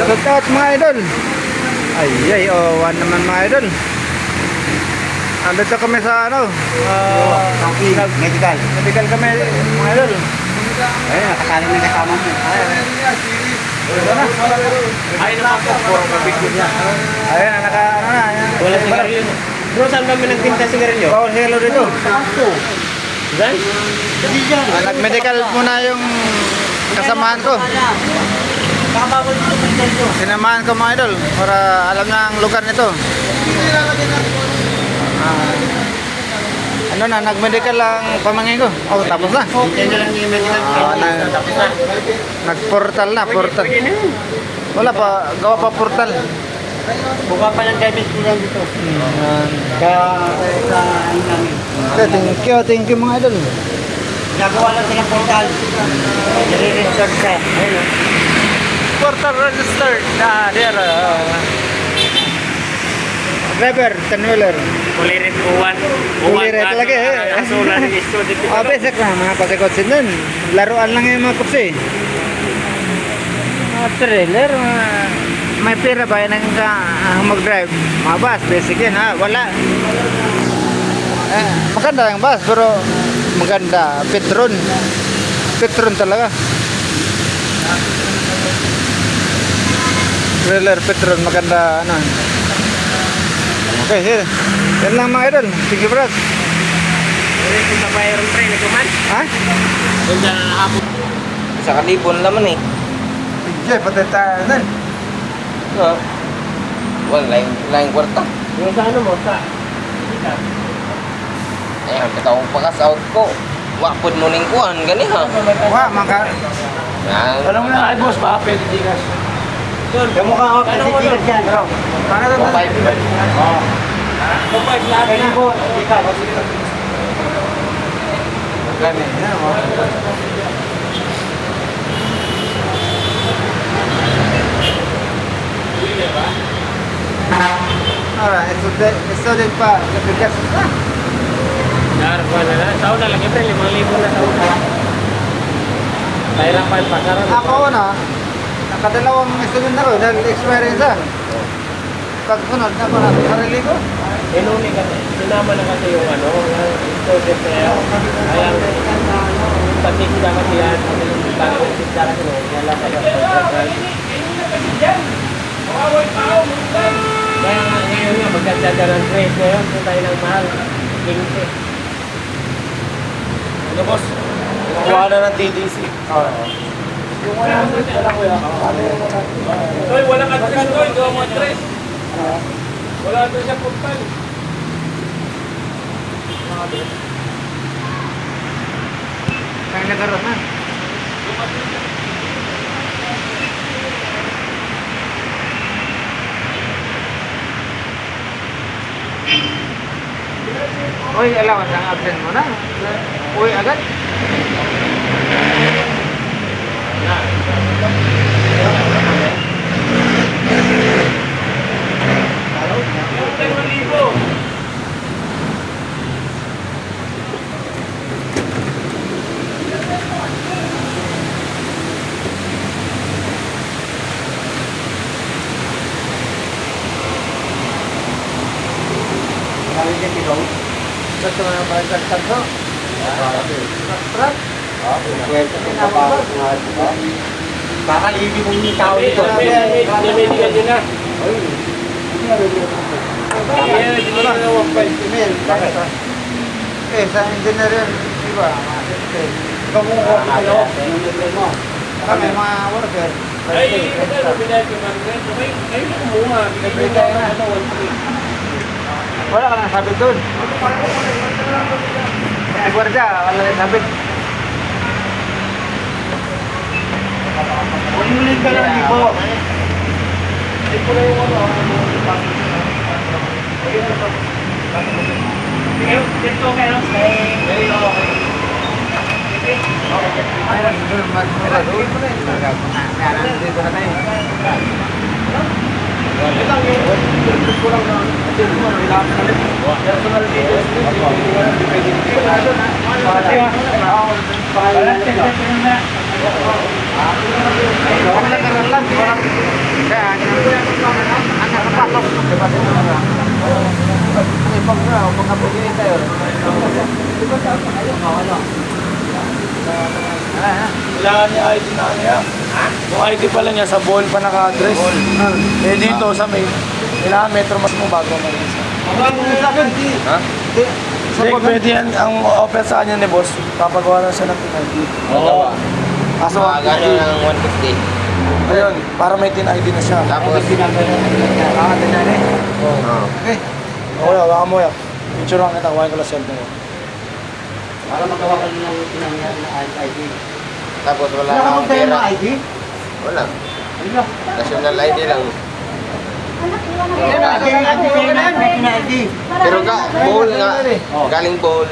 Shout out mga idol. Ay, one naman mga idol. Andito kami sa ano? Medical. Medical kami mga idol. Ayun, nakakala na kasama mo. Ay, naman po. Puro kabigyo niya. Ayun, ano na. Wala sigarilyo. Bro, saan kami nagtinta sigarilyo? Bawal hello dito. Saan? Nag-medical muna yung kasamahan ko. Sinamahan ko mga idol para alam na ang lugar nito. Ano na, nag-medical lang pamangkin ko. Oh, tapos na. Yan na lang yung medical. Tapos na. Nag-portal na, portal. Wala pa, gawa pa portal. Buka pa ng debit ko lang dito. Kaya sa ano namin. Okay, thank you mga idol. Nagawa lang silang portal. Nire-research ka. Ayun. Portal registered na there. Driver, 10-wheeler. Kulirit uwan. Kulirit lagi eh. Asura ni student. Basic na mga pasikotsin dun. Laruan lang yung mga kupsi. Mga trailer, may pera ba yan ang mag-drive? Mga bus, basic yan ha. Wala. Maganda yung bus, pero maganda. Petron. Petron talaga. Trailer, Petron, maganda ano. Okay, here. Yan lang mga idol. Sige brad. Kulirit sa bayron pre, nagkuman. Ha? Doon dyan na hapon. Sa kalibon naman eh. Sige, patay tayo nun. Laing kwarta. Yung sa ano mo, sa... Ayan, katawang pakas-out ko. Wapod mo ning kuhan, gani ha. Wah, maka... Yan. Alam mo na, ay boss, baka pwede digas. Kamu ka ako kasi tigas yan, bro. Paano ito? Papipe. Kapag lahat na po. Gani. Yan, oh. Alright, student pa. Kapigas. Dar, wala na. Taon na lang, pre, 5,000 na taon na. Pahirapan pa, karoon. Ako na, nakadalawang student ako dahil experience ah. Pagsunod na para sa sarili ko. Inuni kasi, sinama na kasi yung ano, yung student na yan. Kaya, patikda kasi yan, patikda kasi no, wala kayo. Kaya nga, ngayon nga, magdagdaga ng trade ngayon, kung tayo ng mahal, 15. Ano boss? Kuha na ng TDC. Yung 100, wala ko yan. Toy, walang address, Toy, gawa mo address. Wala address sa portal. Kaya nagkaroon na. Uy, alawas ang absent mo na. Uy, agad. Gusto mo na ba sa tanto? Trap? Kakalibig mong tao dito. Namedigan nyo na. Eh, sa engineer yun, di ba? Mga assistant. Kami, mga worker. Ay, ano, binayad ko man. Ay, kumuha. Binayad ko na ano, 1,300. Wala ka nang sabit doon. Sa gwardiya, wala nang sabit. Umulit ka lang, di po. Hindi ko na yung ano. Dito kayo. Mayroon doon, magmura doon. Dito na tayo. Kaya Dapat ito na. Ipag na, pagkabugin tayo. Wala niya ID na niya. Yung ID pala niya sa ball pa naka-address. Eh dito sa main, kailangan metro mas mo bago mag-isa. Sa akin. Ha? Hindi, pwede yan. Ang open sa kanya ni boss, papagawa lang siya ng PID. Oo. Kaso, Gano'n ng 150. ayun, para may tin ID na siya. Tapos, Oo. Okay. Okay, wala mo yan. Picture lang kita, kuhain ko lang cellphone mo. Para magawa ka ng pinangyari na ID. tapos wala Wala ka akong magdala pera. ng ID? Wala. Ano lang? National ID lang. ID. Pero bowl nga. Galing bowl.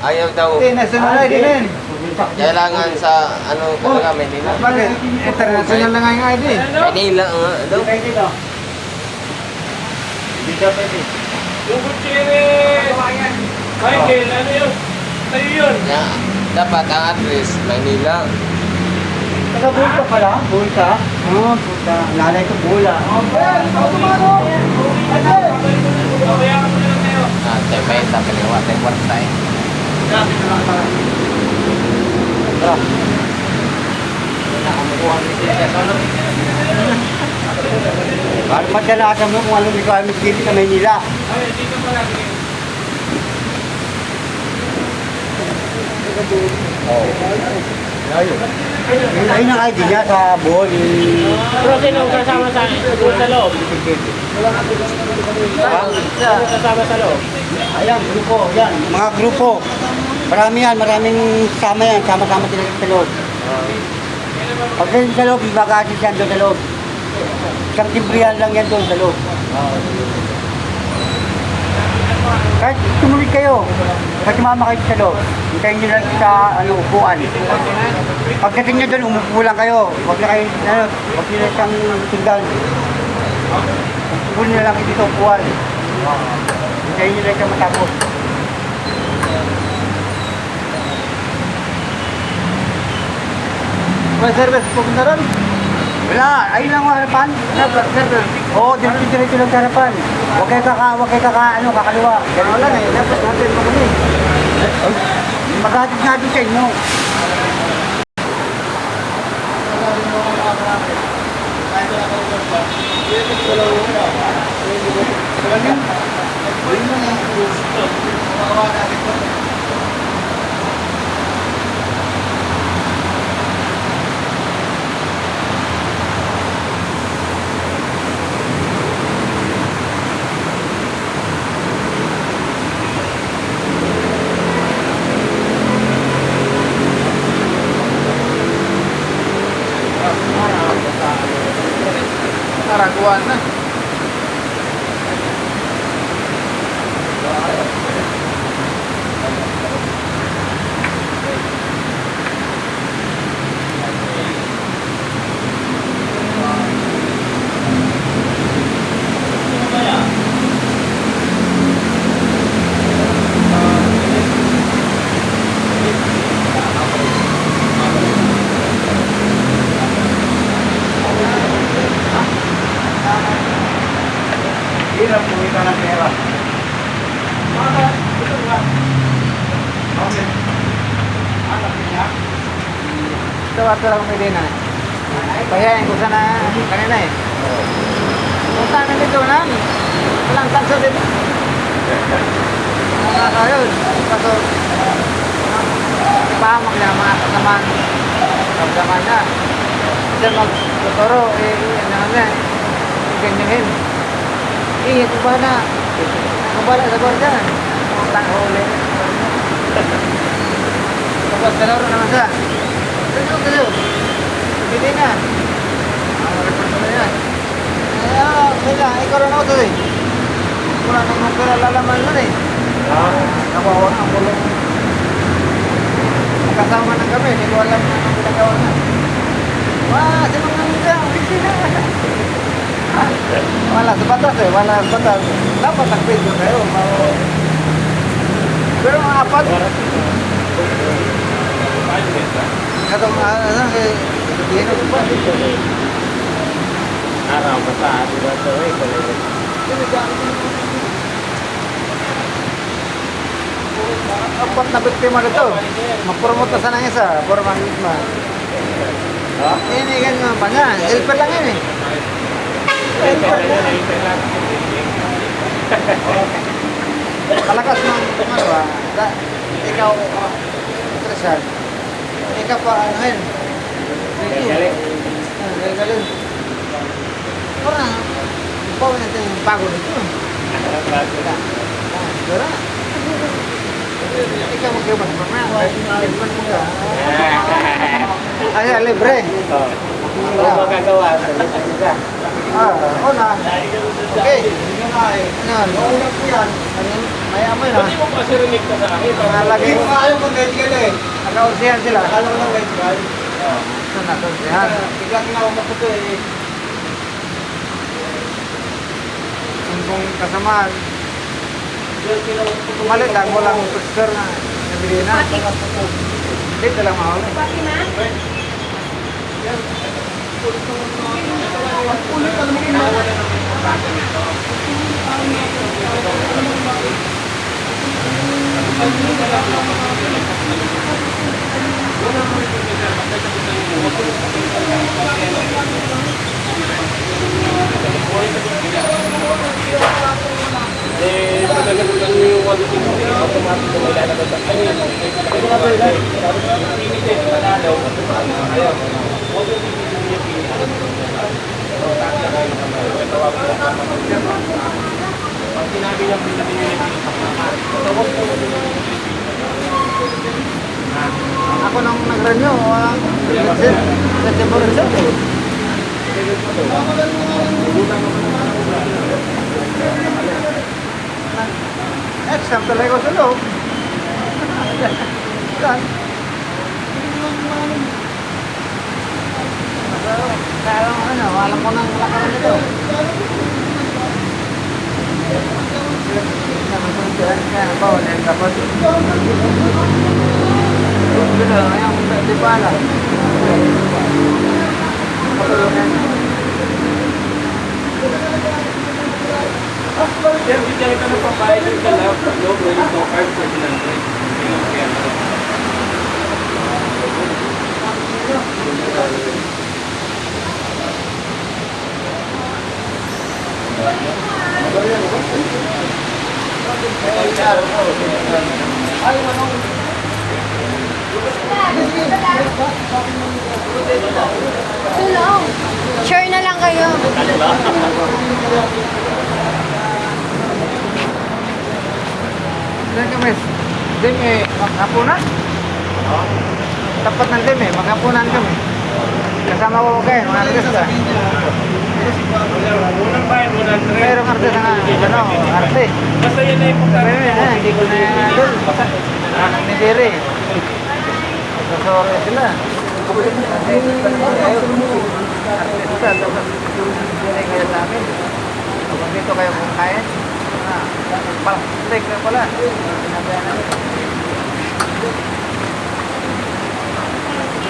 Ayaw daw. Hindi, national ID na yun. Kailangan sa ano talaga Manila. Bakit? International na nga yung ID. Manila nga daw. Pwede daw. Hindi ka pwede. Yung Gutierrez! Michael, ano yun? Sa'yo yun. Kaya dapat ang address Manila. Taga-Bulta pala? Bulta? Oo, Bulta. Nanay ko Bula. Pabayaan mo na lang tayo. May sa kaliwa, may kwarta eh. Para madalasan mo kung anong requirements dito sa Maynila. Ay, dito pala. Yun ayun ang ID niya sa buhol. Pero sino kasama sa doon sa loob? Sino kasama sa loob? Ayan, grupo. Yan, mga grupo. Marami yan, maraming sama yan. Sama-sama sila sa loob. Pag ganyan sa loob, ibagasin yan doon sa loob. Isang timbrihan lang yan doon sa loob. Kahit tumuloy kayo, kahit sumama kayo sa loob, hintayin nyo lang sa upuan. Pagdating nyo doon, umupo lang kayo. Huwag na kayo, huwag nyo lang siyang tinggan. Umupo nyo lang kayo dito upuan. Hintayin nyo lang siya matapos. May service pupunta ron? Wala, ayun lang ang harapan. Service. Oo, diretso lang sa harapan. Huwag kayo kakaliwa. Ganun lang eh. Dapat natin mo kami. Maghatid nga doon sa inyo. Naraguan na. Hirap kumita ng pera. Ito ato lang may din na. Pahiyain ko sana kanina eh. Punta na dito na. Walang tanso dito. Mga kayo. Kaso, ipahamak na mga kasamaan. Kasamaan na. Kasi magtuturo, ano naman na. Ganyahin. Ito ba na? Kabala sa buwan dyan. Tang huli. Kapag kalaro naman siya. Ito kayo. Hindi na. Report na yan. Kaya, ikaw rin ako to eh. Wala namang pera lalaman nun eh. Nawawa ang bulong. Magkasama na kami. Hindi ko alam na ang ginagawa na. Wah, si mga nila. Hindi na. Wala sa batas eh, wala sa batas. Dapat nag-video kayo. Pero ang apat, katong hindi na ba? Araw, basta, di ba ito eh? Apat na biktima nito. Mag-promote na sana isa. Puro mangisma. Ini kan apa niya? Helper lang yan eh. Kalakas ng ano ba? Ikaw, Trishan. Ikaw pa, ano yun? Galing. Parang, bawin natin yung bago nito. Dura. Ikaw mag-iwan mo na. Iwan mo ka. Ay, libre. Kung magagawa, sabihin ka. Una. Okay. Ano? Nauna po yan. Maya mo yun ha. Hindi mo kasi rinig ka sa akin. Nalagay mo. Ayaw kung guide ka na eh. Nakaunsihan sila. Alam mo lang guide ka. Ito nakaunsihan. Biglang inaumap ko to eh. Kung kasamaan. Kumalit lang. Walang picture na nabili na. Dito lang mahuli. Eh, pagkagagulan mo yung wag dito, automatic na ilalagay sa kanya. Ito na ba yun? Limited, panalo. Ayaw. Pag sinabi niya pinag-inilip, Ako nang nag-renew. Kasi mo rin siya. Exam talaga ko sa loob. Yan. Alam ko nang lakaran nito. Di pa alam. Sir, bigyan kita ng pambayad yung kalab, loob, ready to card for 100. Tulong. Sure na lang kayo. Diyan kami. Dim eh, maghapunan? Tapat ng dim eh, maghapunan kami. Kasama ko kayo, mga artista. Unang bayad, 100. Mayroong artista nga, ano, arte. Basta yan na yung pagkakaroon. Pero hindi ko na doon. Ni Diri. Sasore sila. Artista, tapos dinay kayo sa akin. Kapag dito kayo kumakain, break na pala. Sinabihan namin.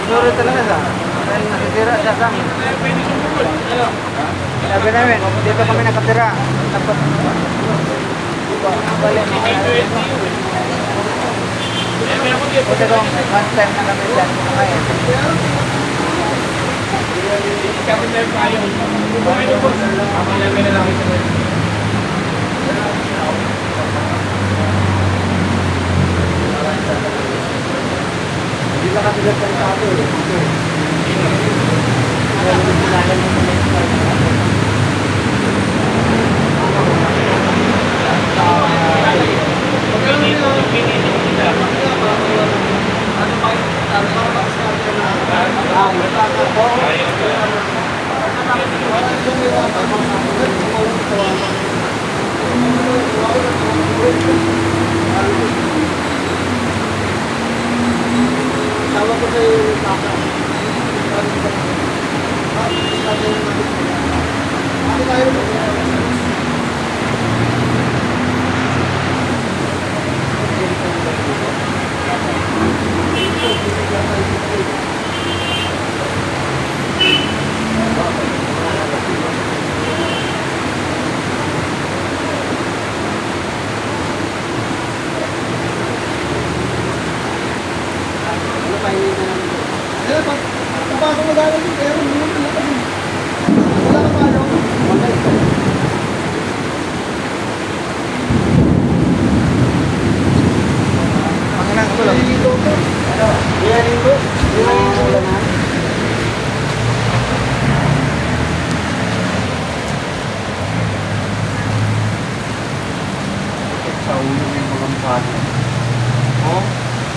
Sasore talaga sa dahil nasisira siya sa amin. Sabi namin, dito kami nakatira. Dapat balik mo. Kasi kung one time na kami dyan kumakain. Kami na yung payo. Okay na po. Ako lang na lang ito. Hindi ba kasi dyan sa ato eh. Tawag ko sa'yo yung baka.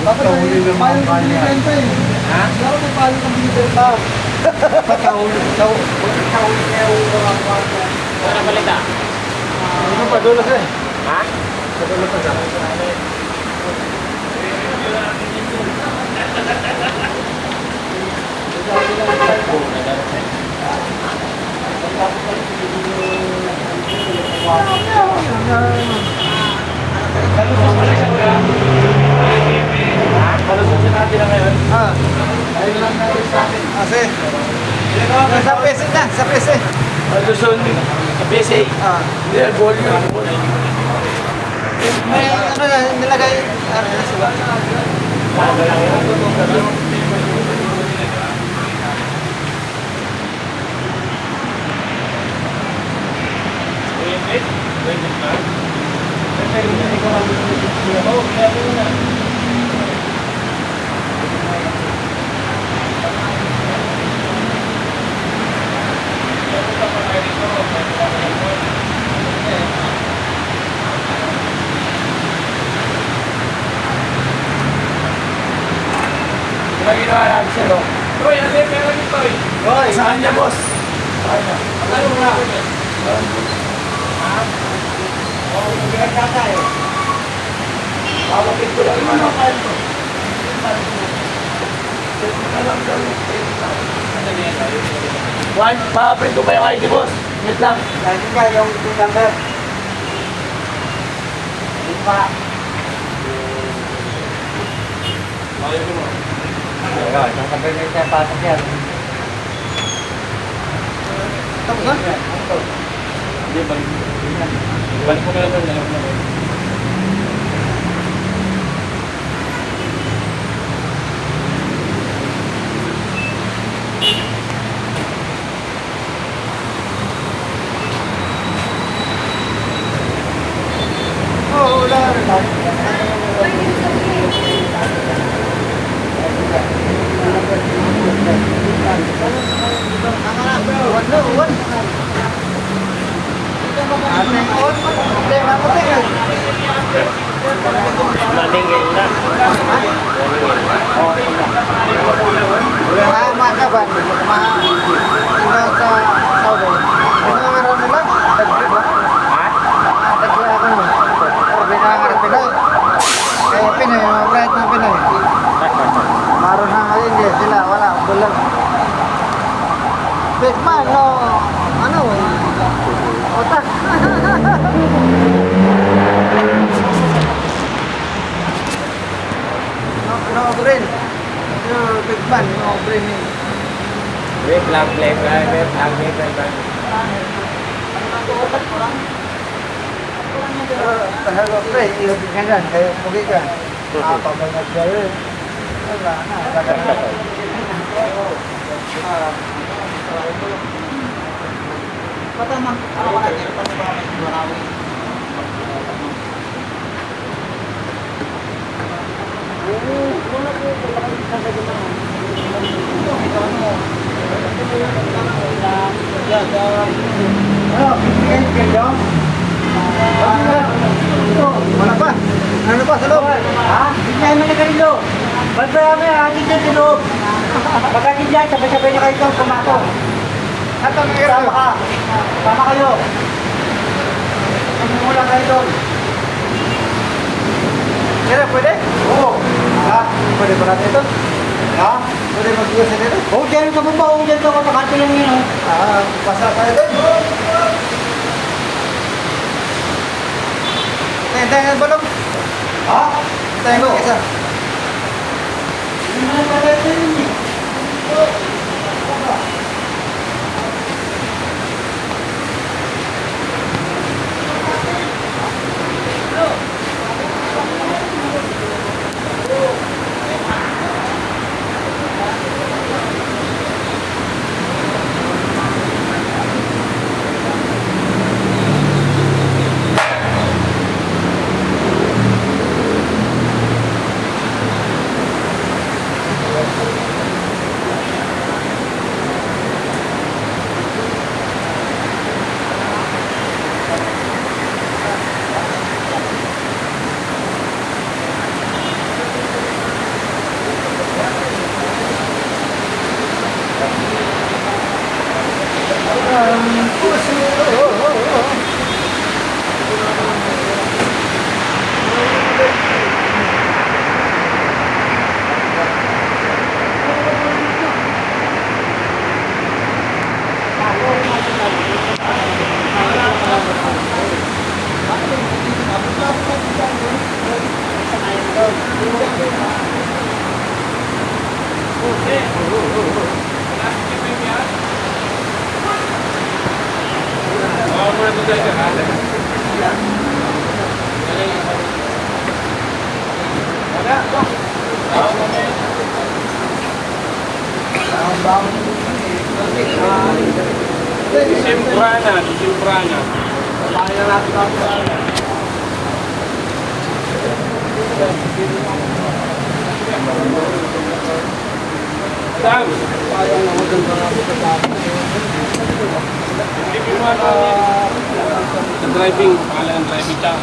Kahuli ng mga kanya. Ha? Kahuli kayo mga kanya. Ano na balita? Ano pa, dulas eh. Ha? Padulas pa siya. Palususin natin na ngayon. Ah. Kasi, sa PC na, sa PC. Luzon, sa PSA. Ah. Hindi, volume. May ano na, nilagay, ano na sila. Bago lang yun. Diba ginawa natin siya, no? Troy, ano yung pera niyo, Troy? Troy, sa kanya, boss. Sa kanya. Ano nga? Pawagin ko lang naman ako. Juan, pa-print ko ba yung ID, boss? Wait lang. Kasi nga yung number. Di pa. Ayun, sasabihin niya siya patok yan. Tapos na? Hindi, balik. Balik ko na lang doon. Oo, wala. Tama na, uwan na, uwan. Ating uwan pa. Hindi, maputing eh. Maningil na. Makaban, hanggang sa Saudi. Pinangaral nila, dagdag ba? Ha? Dagdag ako mo. Pero pinangaral Pinoy. Kaya Pinoy, mga bright na Pinoy. Maroon na nga India, sila, wala, bulag. Big man, no, ano, otak. No brain. No big man, no brain. Wait lang, wait lang. Hello, pre, ilog ka dyan, kayo pugi ka. Napapagod ka rin. Wala na, wala na. Patamang, ako ka na, patamang, Buhawi. Ano, bibigyan kayo? Wala pa? Ano pa sa loob? Ha? Bigyan mo na kanilo. Magbayami ang ating dyan sa loob. Pagkatin dyan, sabay-sabay na kayo itong pumasok. Ito, may Sama ka. Sama kayo. Magmumula kayo doon. Kira, pwede? Oo. Ha? Pwede ba natin ito? Ha? Pwede mag-iwas na dito? Oo, dyan sa baba. Oo, dyan sa baba. Kanto lang yun. Oh. Ah, basa tayo doon. Tayo ng balong. Ha? Tayo ng isa. Hindi mo na pagkatin yun eh. Simprana. Sam. Sa driving, pangalan ng driving ta.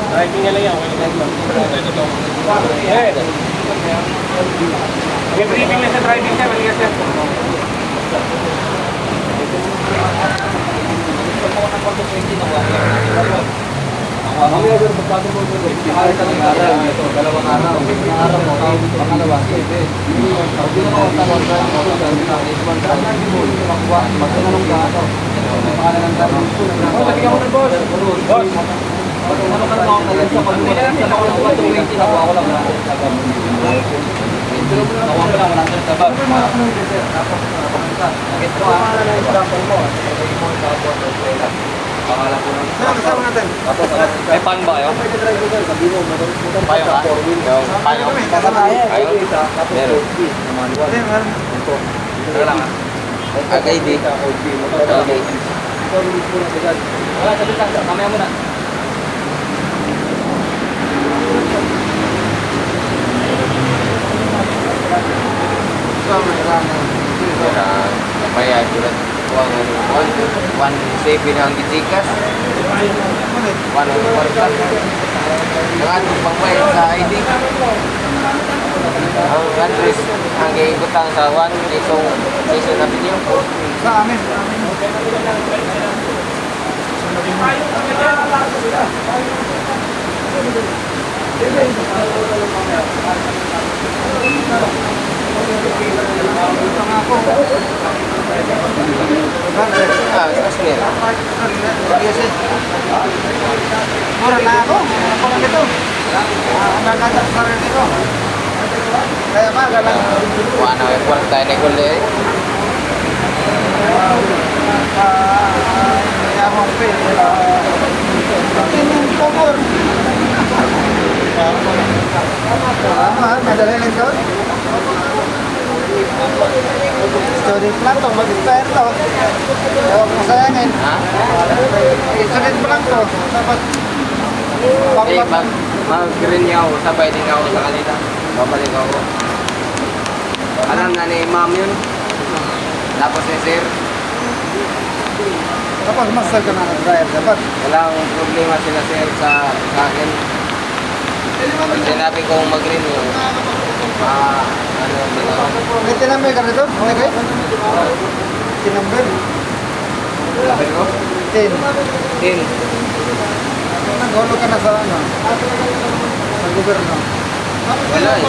Driving nila yan, wala ito. Eh. May briefing na sa driving sir, maligas sir. Kasama natin. May pan ba kayo? Payo ka? Yung payo? Kasama yan. Payo? Meron. Meron. Ito lang ah. Agay di. Agay. Wala, sabi lang. Mamaya muna. Kaya surat uang 1 ang gitikas. 1 ang dengan pangbayad sa ID. Ang address ang giikutang sa 1 isong na video. Sa amin. Kasmir. Mura na ako. Ako lang ito. Ang nagkata sa rin ito. Kaya ba, galang. Wala na kwarta ni kundi. Kaya mo ang pin. Yung pumor. Madali lang ito. Student lang to, mag-expire to. Huwag mo sayangin. Ha? Student pa lang to. Dapat Mag-green ako, sabay din ako sa kanila. Babalik ako. Alam na ni ma'am yun. Tapos ni sir, kapag master ka na ng-drive, dapat. walang problema sila sir sa akin. Pag sinabi kong mag-green yun, ano din ako. May tinamay ka rito? Okay kayo? Tinamay. Sabi ko, 10. 10. Nag-holo ka na sa ano? Sa gobyerno. Wala eh.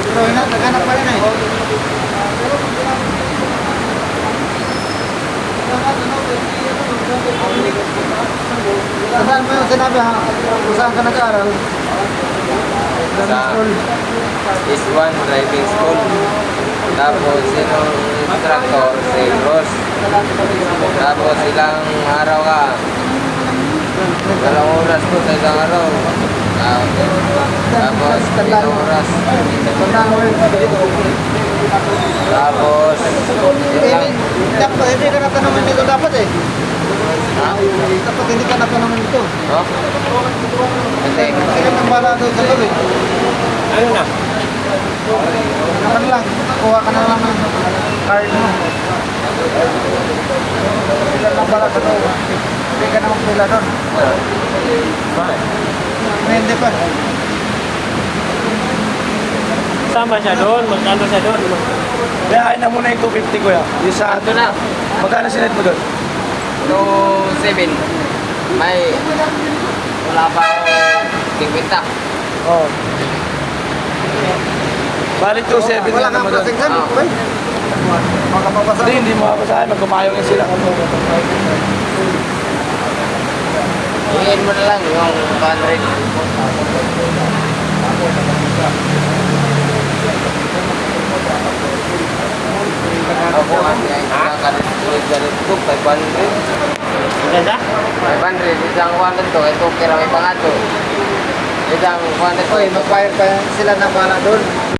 Pero naghanap pa rin eh. Saan mo yung sinabi ha? Kung saan ka nag-aaral? Sa East 1 Driving School. Tapos sinong instructor, si Ross. Tapos ilang araw ka. 2 oras po sa isang araw. Tapos 3 oras. Tandaan mo yun. Tapos Hindi ka natanungan nito dapat eh. ha? Dapat hindi ka natanungan nito. No? Hindi. Sige nang bala doon sa loob eh. Ano na? Naman lang. Kuha ka na lang ng card mo. Sila nang bala sa loob. Hindi ka naman pila doon. Hindi pa. Kasama siya doon, magkano siya doon? Kaya na muna yung 250 kuya. Yung sa Ito na. magkano sinet mo doon? 2.7. May wala pa ako 50. Oo. Balik 270 Wala na kang mo doon. plastic saan, Oo. boy. Makapapasa. Hindi mo makapasahin. Magkumayong yan sila. Hingin mo na lang yung 200. Ako kasi ay isang kalit ko, 500. Ganda? 500, isang 100 to, ito kira may pangato. Isang 100 to, Oy, mag-fire pa sila ng bala doon.